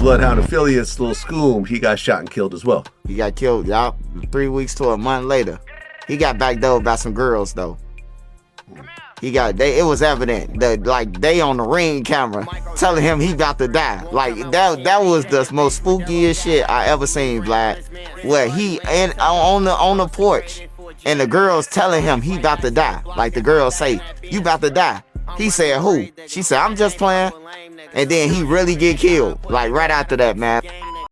Bloodhound affiliates, Lil Scoom, he got shot and killed as well. He got killed, y'all. 3 weeks to a month later. He got backdoored by some girls though. It was evident that like they on the Ring camera telling him he about to die. Like that was the most spookiest shit I ever seen, Vlad. Where he and on the porch and the girls telling him he about to die. Like the girls say, "You about to die." He said, "Who?" She said, "I'm just playing." And then he really get killed. Like right after that, man.